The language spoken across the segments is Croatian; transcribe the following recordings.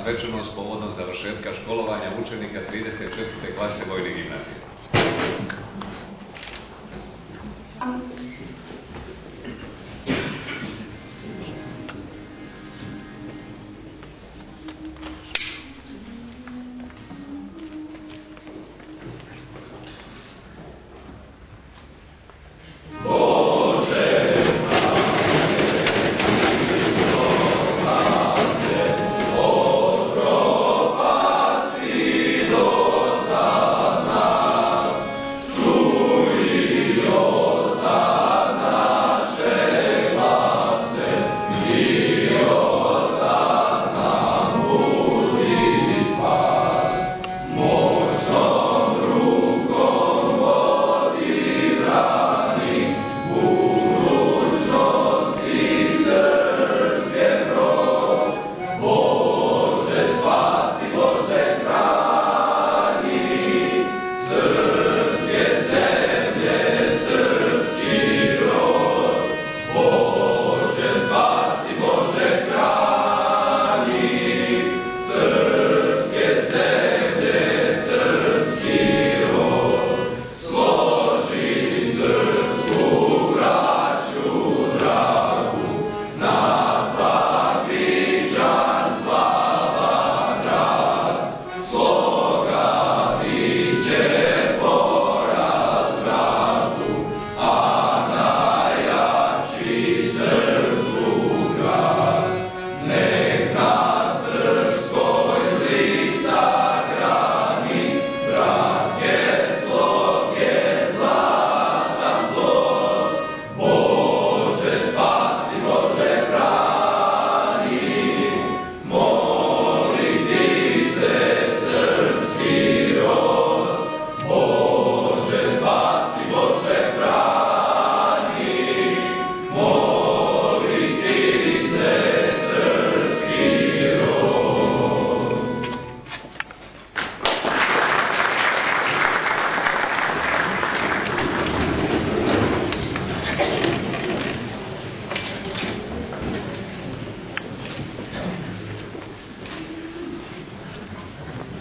svečanost povodom završetka školovanja učenika 34. klase Vojne gimnazije.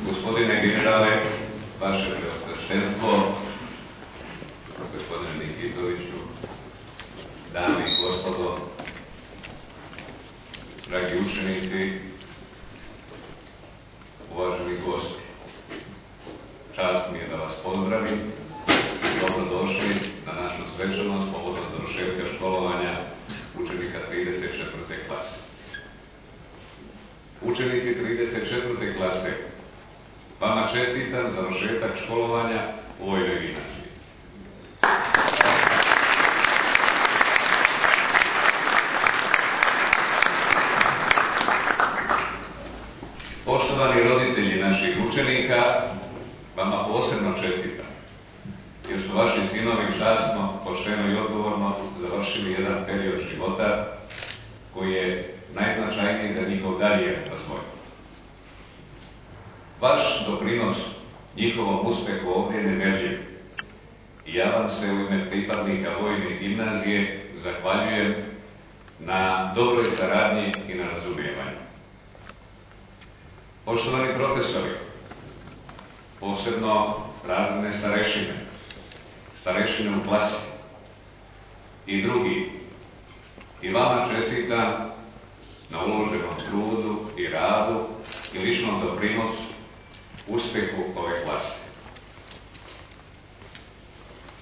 Gospodine generale, vaše preosveštenstvo, gospodine Nikitoviću, dame i gospodo, dragi učenici, uvaženi gosti, čast mi je da vas pozdravim, dobrodošli na našu svečanost povodom završetka školovanja učenika 34. klase. Učenici 34. klase, vama čestitam završetak školovanja u Vojnoj gimnaziji. Poštovani roditelji naših učenika, vama posebno čestitam, jer su vaši sinovi časno, pošteno i odgovorno završili jedan period života koji je najznačajniji za njihov dalji razvoj. Vaš doprinos njihovom uspehu ovdje je nemerljiv i ja vam se u ime pripadnika Vojne gimnazije zahvaljujem na dobroj saradnji i na razumijevanju. Poštovani profesori, posebno razredne starešine u klasi i drugi, i vama čestitam na uloženom trudu i radu i ličnom doprinosu uspehu ove klase.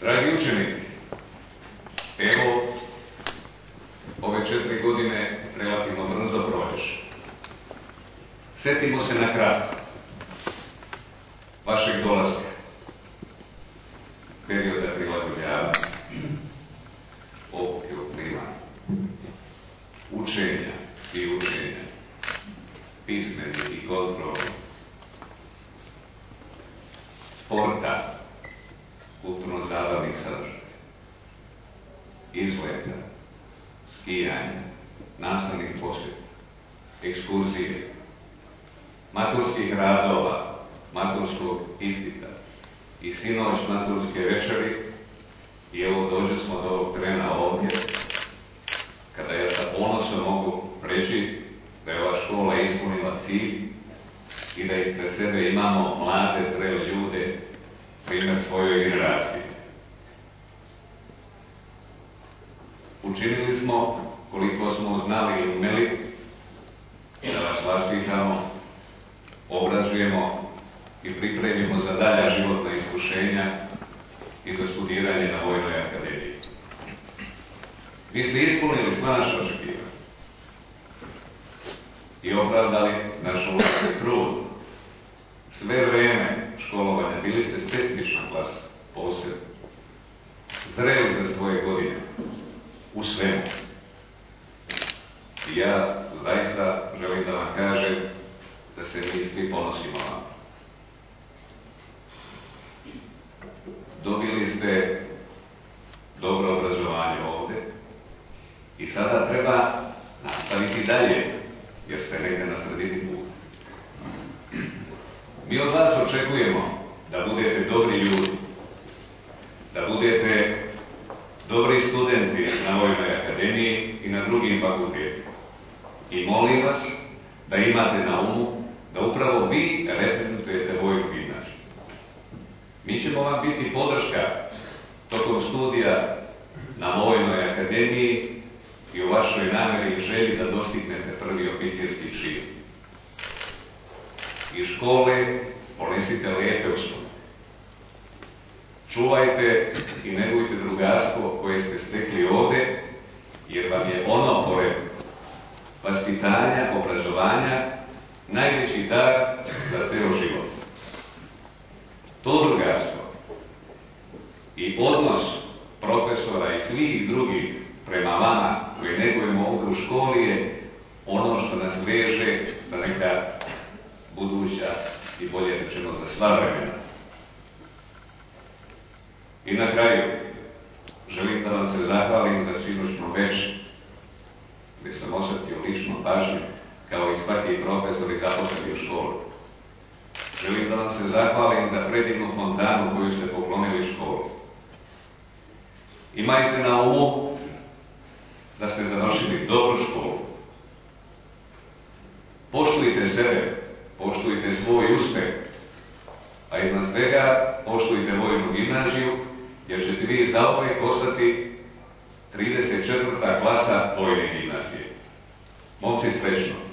Dragi učenici, evo, ove 4 godine relativno brzo prođeš. Setimo se na kratko vašeg dolaska, perioda prilagođavanja, učenja i učenja, pismeni i kontrolni, sporta, kulturno-zabavnih sadržaja, izleta, skijanja, nastavnih posjeta, ekskurzije, maturskih radova, maturskog ispita i sinoć maturske večeri. I evo dođe smo do ovog trena ovdje, kada ja sa ponosom mogu reći da je ova škola ispunila cilj i da ispred sebe imamo mlade, zrele ljude, primjer svojoj generaciji. Učinili smo koliko smo znali i umeli da vas vaspitamo, obrazujemo i pripremimo za dalja životna iskušenja i za studiranje na Vojnoj akademiji. Vi ste ispunili sva naša očekivanja i opravdali naš ulazak trud. Sve vreme školovanja bili ste specifična klasa, posebno. Zreli za svoje godine, u svemu. I ja zaista želim da vam kažem da se mi svi ponosimo vam. Dobili ste dobro obrazovanje ovde i sada treba nastaviti dalje, jer ste negde na sredini puta. Mi od vas očekujemo da budete dobri ljudi, da budete dobri studenti na Vojnoj akademiji i na drugim fakultetima. I molim vas da imate na umu da upravo vi reprezentujete Vojnu gimnaziju. Mi ćemo vam biti podrška tokom studija na Vojnoj akademiji i u vašoj nameri i želji da dostignete prvi oficirski čin. Iz škole ponesite lepe uspomene. Čuvajte i negujte drugarstvo koje ste stekli ovde, jer vam je ono pored vaspitanja, obrazovanja, najveći dar za ceo život. To drugarstvo i odnos profesora i svih drugih prema vama koje negujemo ovdje u školi je ono što nas veže za neka buduća i bolje rečeno za sva vremena. I na kraju želim da vam se zahvalim za sinoćnu večer, gdje sam osjetio ličnu pažnju kao i svaki profesor i zaposleni u školi. Želim da vam se zahvalim za predivnu fontanu koju ste poklonili školi. Imajte na umu da ste završili dobru školu. Poštujte sebe, poštujte svoj uspeh, a iznad svega poštujte Vojnu gimnaziju, jer ćete vi zauvijek ostati 34. klasa Vojne gimnazije. Momci, srećno!